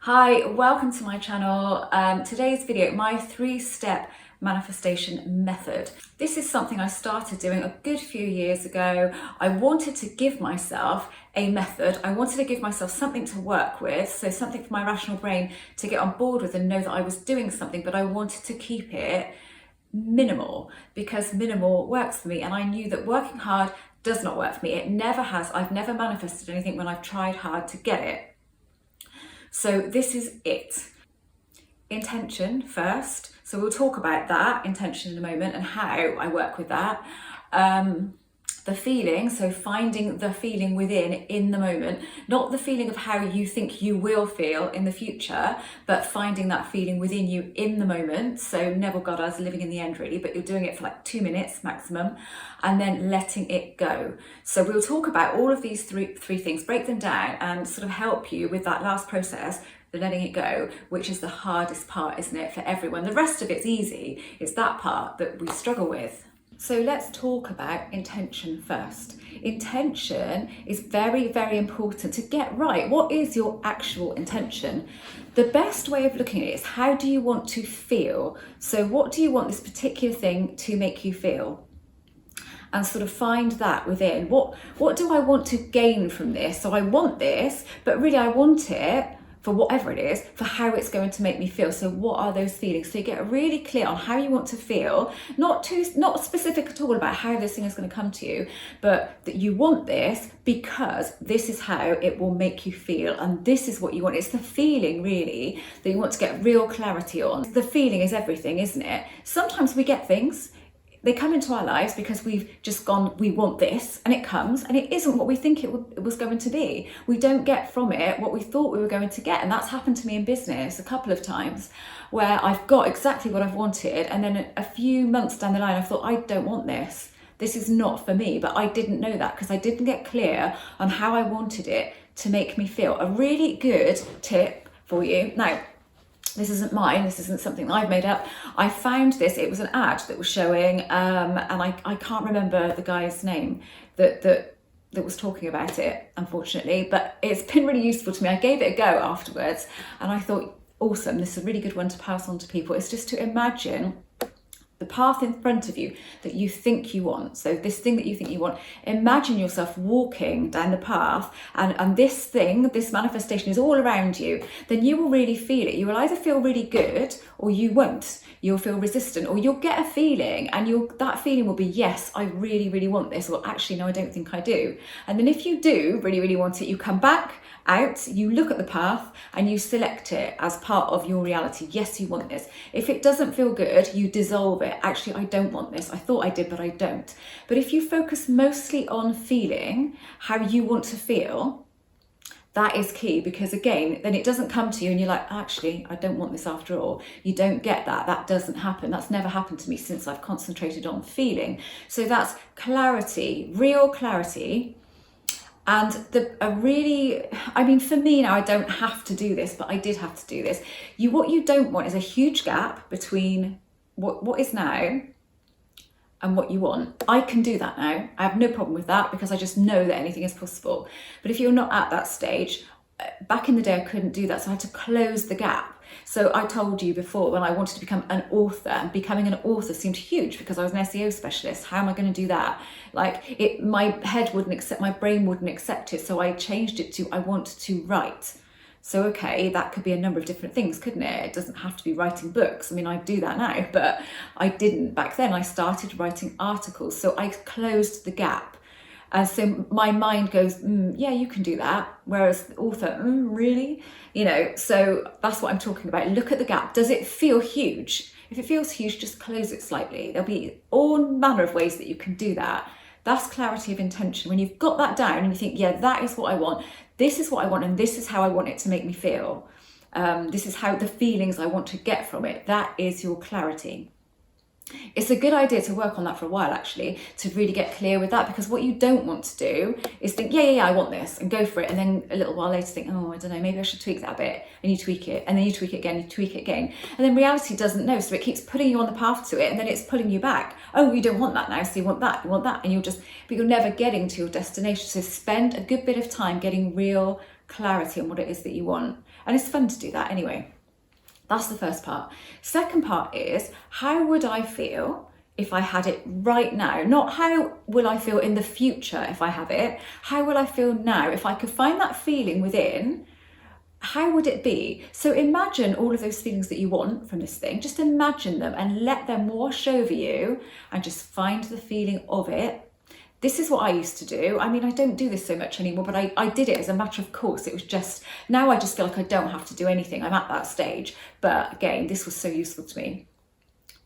Hi, welcome to my channel. Today's video, my 3-step manifestation method. This is something I started doing a good few years ago. I wanted to give myself a method. I wanted to give myself something to work with, so something for my rational brain to get on board with and know that I was doing something, but I wanted to keep it minimal because minimal works for me, and I knew that working hard does not work for me. It never has. I've never manifested anything when I've tried hard to get it. So this is it. Intention first. So we'll talk about that intention in a moment and how I work with that. The feeling, so finding the feeling within in the moment, not the feeling of how you think you will feel in the future, but finding that feeling within you in the moment. So Neville Goddard's living in the end really, but you're doing it for like 2 minutes maximum, and then letting it go. So we'll talk about all of these three things, break them down and sort of help you with that last process, the letting it go, which is the hardest part, isn't it, for everyone? The rest of it's easy. It's that part that we struggle with. So let's talk about intention first. Intention is very, very important to get right. What is your actual intention? The best way of looking at it is, how do you want to feel? So what do you want this particular thing to make you feel? And sort of find that within. What do I want to gain from this? So I want this, but really I want it for whatever it is, for how it's going to make me feel. So what are those feelings? So you get really clear on how you want to feel, not specific at all about how this thing is going to come to you, but that you want this because this is how it will make you feel, and this is what you want. It's the feeling really that you want to get real clarity on. The feeling is everything, isn't it? Sometimes we get things, they come into our lives because we've just gone, we want this, and it comes and it isn't what we think it was going to be. We don't get from it what we thought we were going to get. And that's happened to me in business a couple of times, where I've got exactly what I've wanted, and then a few months down the line I thought, I don't want this. This is not for me. But I didn't know that because I didn't get clear on how I wanted it to make me feel. A really good tip for you. Now, this isn't mine, this isn't something that I've made up. I found this, it was an ad that was showing, and I can't remember the guy's name that was talking about it, unfortunately, but it's been really useful to me. I gave it a go afterwards, and I thought, awesome, this is a really good one to pass on to people. It's just to imagine the path in front of you that you think you want. So this thing that you think you want, imagine yourself walking down the path, and this thing, this manifestation is all around you. Then you will really feel it. You will either feel really good or you won't. You'll feel resistant, or you'll get a feeling, and that feeling will be, yes, I really, really want this, or actually, no, I don't think I do. And then if you do really, really want it, you come back out, you look at the path and you select it as part of your reality. Yes, you want this. If it doesn't feel good, you dissolve it. Actually, I don't want this. I thought I did, but I don't. But if you focus mostly on feeling how you want to feel, that is key, because again, then it doesn't come to you and you're like, actually, I don't want this after all. You don't get that. That doesn't happen. That's never happened to me since I've concentrated on feeling. So that's clarity, real clarity. And for me now, I don't have to do this, but I did have to do this. What you don't want is a huge gap between what is now and what you want. I can do that now. I have no problem with that because I just know that anything is possible. But if you're not at that stage, back in the day, I couldn't do that. So I had to close the gap. So I told you before, when I wanted to become an author, and becoming an author seemed huge because I was an SEO specialist. How am I going to do that? My head wouldn't accept, my brain wouldn't accept it. So I changed it to, I want to write. So, okay, that could be a number of different things, couldn't it? It doesn't have to be writing books. I mean, I do that now, but I didn't back then. I started writing articles. So I closed the gap. So my mind goes, yeah, you can do that. Whereas the author, really? So that's what I'm talking about. Look at the gap. Does it feel huge? If it feels huge, just close it slightly. There'll be all manner of ways that you can do that. That's clarity of intention. When you've got that down and you think, yeah, that is what I want. This is what I want, and this is how I want it to make me feel. This is how the feelings I want to get from it. That is your clarity. It's a good idea to work on that for a while, actually, to really get clear with that, because what you don't want to do is think, yeah, I want this, and go for it, and then a little while later think, oh, I don't know, maybe I should tweak that a bit, and you tweak it, and then you tweak it again, you tweak it again, and then reality doesn't know, so it keeps putting you on the path to it, and then it's pulling you back. Oh, you don't want that now, so you want that, and but you're never getting to your destination. So spend a good bit of time getting real clarity on what it is that you want, and it's fun to do that anyway. That's the first part. Second part is, how would I feel if I had it right now? Not how will I feel in the future if I have it. How will I feel now? If I could find that feeling within, how would it be? So imagine all of those feelings that you want from this thing. Just imagine them and let them wash over you, and just find the feeling of it. This is what I used to do. I mean, I don't do this so much anymore, but I did it as a matter of course. It was just, now I just feel like I don't have to do anything. I'm at that stage. But again, this was so useful to me.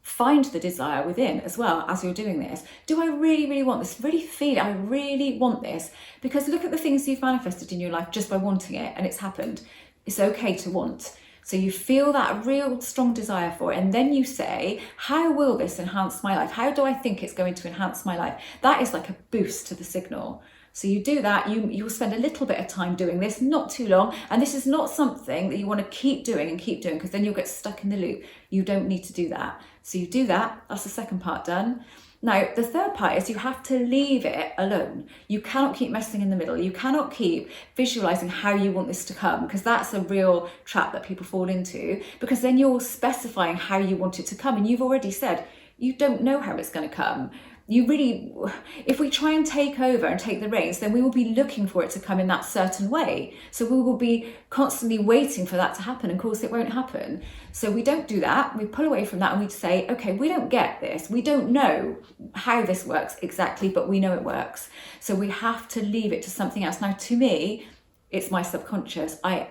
Find the desire within as well as you're doing this. Do I really, really want this? Really feel it. I really want this. Because look at the things you've manifested in your life just by wanting it, and it's happened. It's okay to want. So you feel that real strong desire for it, and then you say, how will this enhance my life? How do I think it's going to enhance my life? That is like a boost to the signal. So you do that, you'll spend a little bit of time doing this, not too long, and this is not something that you want to keep doing, because then you'll get stuck in the loop. You don't need to do that. So you do that, that's the second part done. Now, the third part is you have to leave it alone. You cannot keep messing in the middle. You cannot keep visualizing how you want this to come, because that's a real trap that people fall into, because then you're specifying how you want it to come, and you've already said you don't know how it's going to come. If we try and take over and take the reins, then we will be looking for it to come in that certain way. So we will be constantly waiting for that to happen. And of course, it won't happen. So we don't do that. We pull away from that, and we say, okay, we don't get this. We don't know how this works exactly, but we know it works. So we have to leave it to something else. Now, to me, it's my subconscious. I've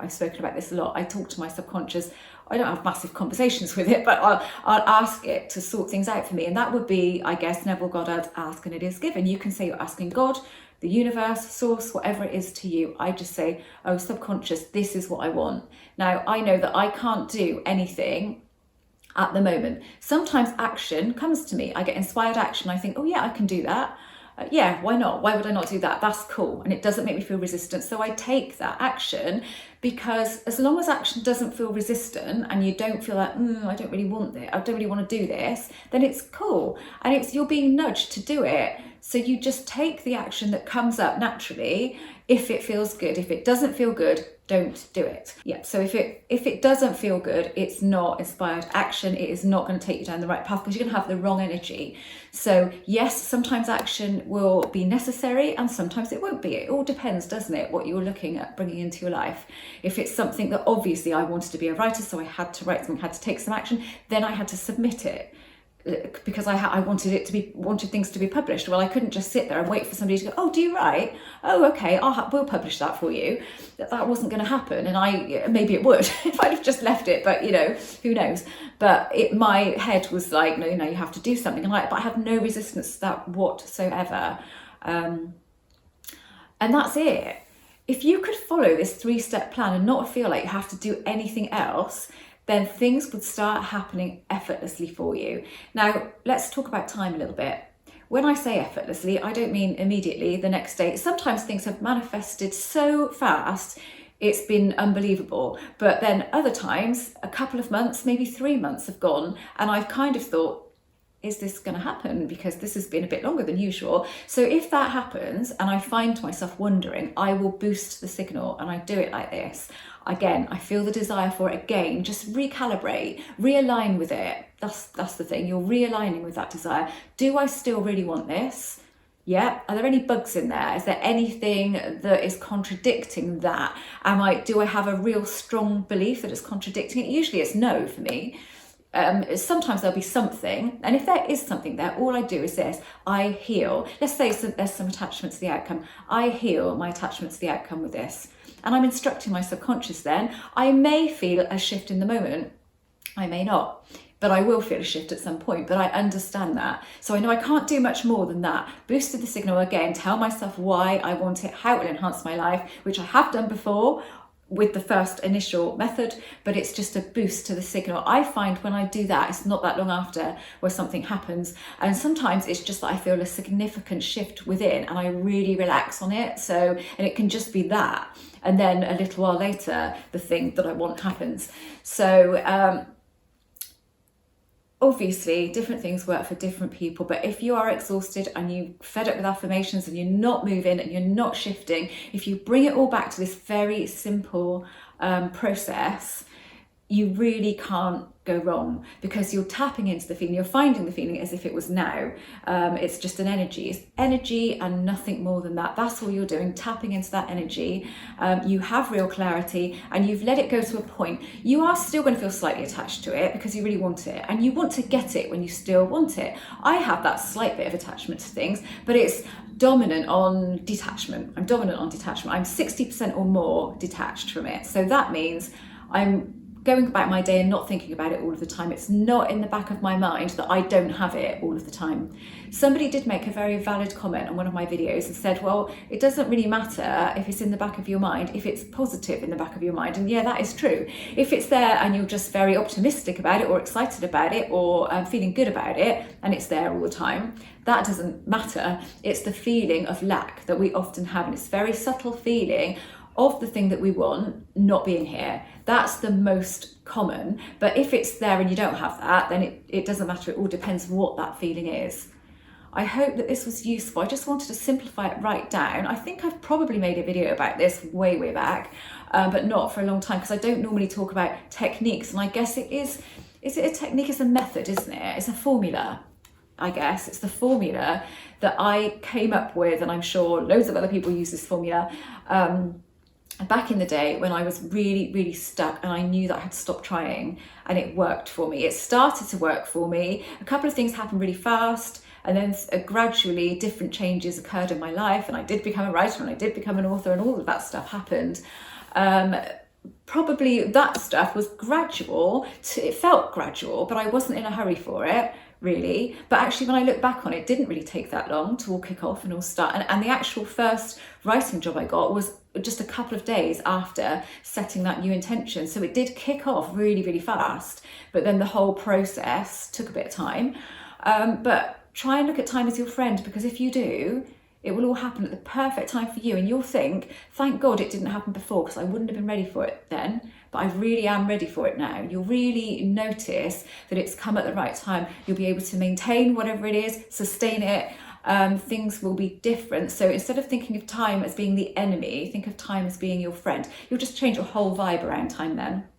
spoken about this a lot. I talk to my subconscious. I don't have massive conversations with it, but I'll ask it to sort things out for me. And that would be, I guess, Neville Goddard's ask and it is given. You can say you're asking God, the universe, source, whatever it is to you. I just say, oh, subconscious, this is what I want. Now, I know that I can't do anything at the moment. Sometimes action comes to me. I get inspired action. I think, oh yeah, I can do that. Yeah, why not? Why would I not do that? That's cool. And it doesn't make me feel resistant. So I take that action, because as long as action doesn't feel resistant and you don't feel like, I don't really want this, I don't really want to do this, then it's cool. And you're being nudged to do it. So you just take the action that comes up naturally if it feels good. If it doesn't feel good, don't do it. Yeah, so if it doesn't feel good, it's not inspired action. It is not going to take you down the right path, because you're going to have the wrong energy. So yes, sometimes action will be necessary and sometimes it won't be. It all depends, doesn't it, what you're looking at bringing into your life. If it's something that obviously I wanted to be a writer, so I had to write something, had to take some action, then I had to submit it, because I wanted things to be published. Well, I couldn't just sit there and wait for somebody to go, oh, do you write? Oh, okay, we'll publish that for you. That wasn't going to happen, and maybe it would if I'd have just left it, but who knows. But my head was like, no, you have to do something, but I have no resistance to that whatsoever, and that's it. If you could follow this 3-step plan and not feel like you have to do anything else, then things would start happening effortlessly for you. Now, let's talk about time a little bit. When I say effortlessly, I don't mean immediately, the next day. Sometimes things have manifested so fast, it's been unbelievable. But then other times, a couple of months, maybe 3 months have gone, and I've kind of thought, is this going to happen? Because this has been a bit longer than usual. So if that happens and I find myself wondering, I will boost the signal, and I do it like this. Again, I feel the desire for it again, just recalibrate, realign with it. That's the thing, you're realigning with that desire. Do I still really want this? Yeah. Are there any bugs in there? Is there anything that is contradicting that? Do I have a real strong belief that it's contradicting it? Usually it's no for me. Sometimes there'll be something, and if there is something there, all I do is this: I heal. Let's say there's some attachment to the outcome. I heal my attachment to the outcome with this, and I'm instructing my subconscious then. I may feel a shift in the moment, I may not, but I will feel a shift at some point, but I understand that. So I know I can't do much more than that. Boosted the signal again, tell myself why I want it, how it will enhance my life, which I have done before, with the first initial method, but it's just a boost to the signal. I find when I do that, it's not that long after where something happens. And sometimes it's just that I feel a significant shift within and I really relax on it. So, and it can just be that. And then a little while later, the thing that I want happens. So, obviously, different things work for different people, but if you are exhausted and you're fed up with affirmations and you're not moving and you're not shifting, if you bring it all back to this very simple process, you really can't go wrong, because you're tapping into the feeling, you're finding the feeling as if it was now. It's just an energy. It's energy and nothing more than that. That's all you're doing, tapping into that energy. You have real clarity and you've let it go to a point. You are still going to feel slightly attached to it because you really want it and you want to get it when you still want it. I have that slight bit of attachment to things, but it's dominant on detachment. I'm dominant on detachment. I'm 60% or more detached from it. So that means I'm going about my day and not thinking about it all of the time. It's not in the back of my mind that I don't have it all of the time. Somebody did make a very valid comment on one of my videos and said, well, it doesn't really matter if it's in the back of your mind, if it's positive in the back of your mind. And yeah, that is true. If it's there and you're just very optimistic about it or excited about it or feeling good about it and it's there all the time, that doesn't matter. It's the feeling of lack that we often have, and it's a very subtle feeling of the thing that we want not being here. That's the most common. But if it's there and you don't have that, then it doesn't matter. It all depends what that feeling is. I hope that this was useful. I just wanted to simplify it right down. I think I've probably made a video about this way back, but not for a long time, because I don't normally talk about techniques. And I guess it is it a technique? It's a method, isn't it? It's a formula. I guess it's the formula that I came up with, and I'm sure loads of other people use this formula back in the day when I was really stuck and I knew that I had to stop trying, and it worked for me. It started to work for me. A couple of things happened really fast, and then gradually different changes occurred in my life, and I did become a writer and I did become an author, and all of that stuff happened. Probably that stuff was gradual. It felt gradual, but I wasn't in a hurry for it, really. But actually, when I look back on it, it didn't really take that long to all kick off and all start. And the actual first writing job I got was just a couple of days after setting that new intention. So it did kick off really fast, but then the whole process took a bit of time. But try and look at time as your friend, because if you do, it will all happen at the perfect time for you, and you'll think, thank God it didn't happen before, because I wouldn't have been ready for it then, but I really am ready for it now. You'll really notice that it's come at the right time. You'll be able to maintain whatever it is, sustain it. Things will be different. So instead of thinking of time as being the enemy, think of time as being your friend. You'll just change your whole vibe around time then.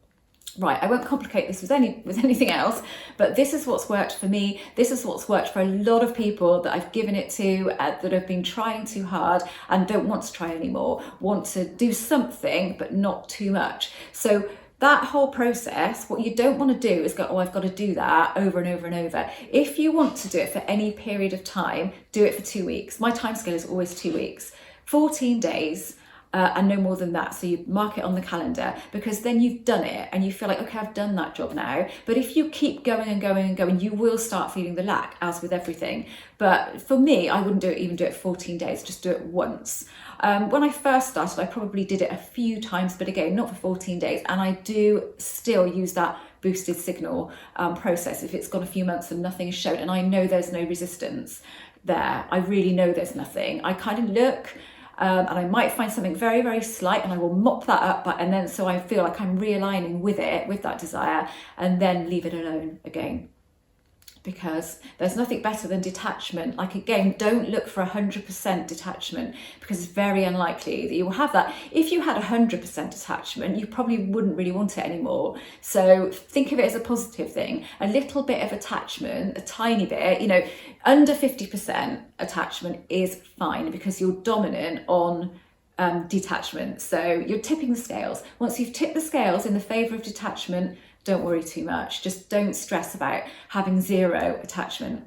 Right, I won't complicate this with anything else, but this is what's worked for me. This is what's worked for a lot of people that I've given it to, that have been trying too hard and don't want to try anymore, want to do something but not too much. So that whole process, what you don't want to do is go, oh, I've got to do that over and over and over. If you want to do it for any period of time, do it for 2 weeks. My timescale is always 2 weeks, 14 days. And no more than that. So you mark it on the calendar, because then you've done it and you feel like, okay, I've done that job now. But if you keep going and going and going, you will start feeling the lack, as with everything. But for me, I wouldn't even do it 14 days, just do it once. When I first started, I probably did it a few times, but again, not for 14 days. And I do still use that boosted signal process if it's gone a few months and nothing is shown. And I know there's no resistance there. I really know there's nothing. I kind of look, and I might find something very slight, and I will mop that up, and then so I feel like I'm realigning with it, with that desire, and then leave it alone again. Because there's nothing better than detachment. Like, again, don't look for 100% detachment, because it's very unlikely that you will have that. If you had 100% detachment, you probably wouldn't really want it anymore. So think of it as a positive thing. A little bit of attachment, a tiny bit, under 50% attachment is fine, because you're dominant on detachment. So you're tipping the scales. Once you've tipped the scales in the favour of detachment, don't worry too much. Just don't stress about having zero attachment.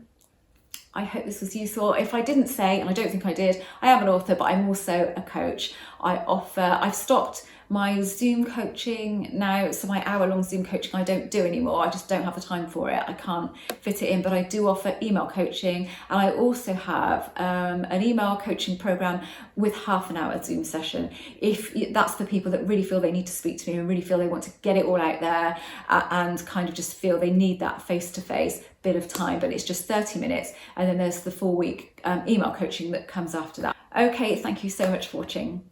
I hope this was useful. If I didn't say, and I don't think I did, I am an author, but I'm also a coach. I've stopped My Zoom coaching now, so my hour-long Zoom coaching I don't do anymore. I just don't have the time for it. I can't fit it in, but I do offer email coaching, and I also have an email coaching program with half an hour Zoom session. If that's for people that really feel they need to speak to me and really feel they want to get it all out there and kind of just feel they need that face-to-face bit of time, but it's just 30 minutes. And then there's the 4-week email coaching that comes after that. Okay, thank you so much for watching.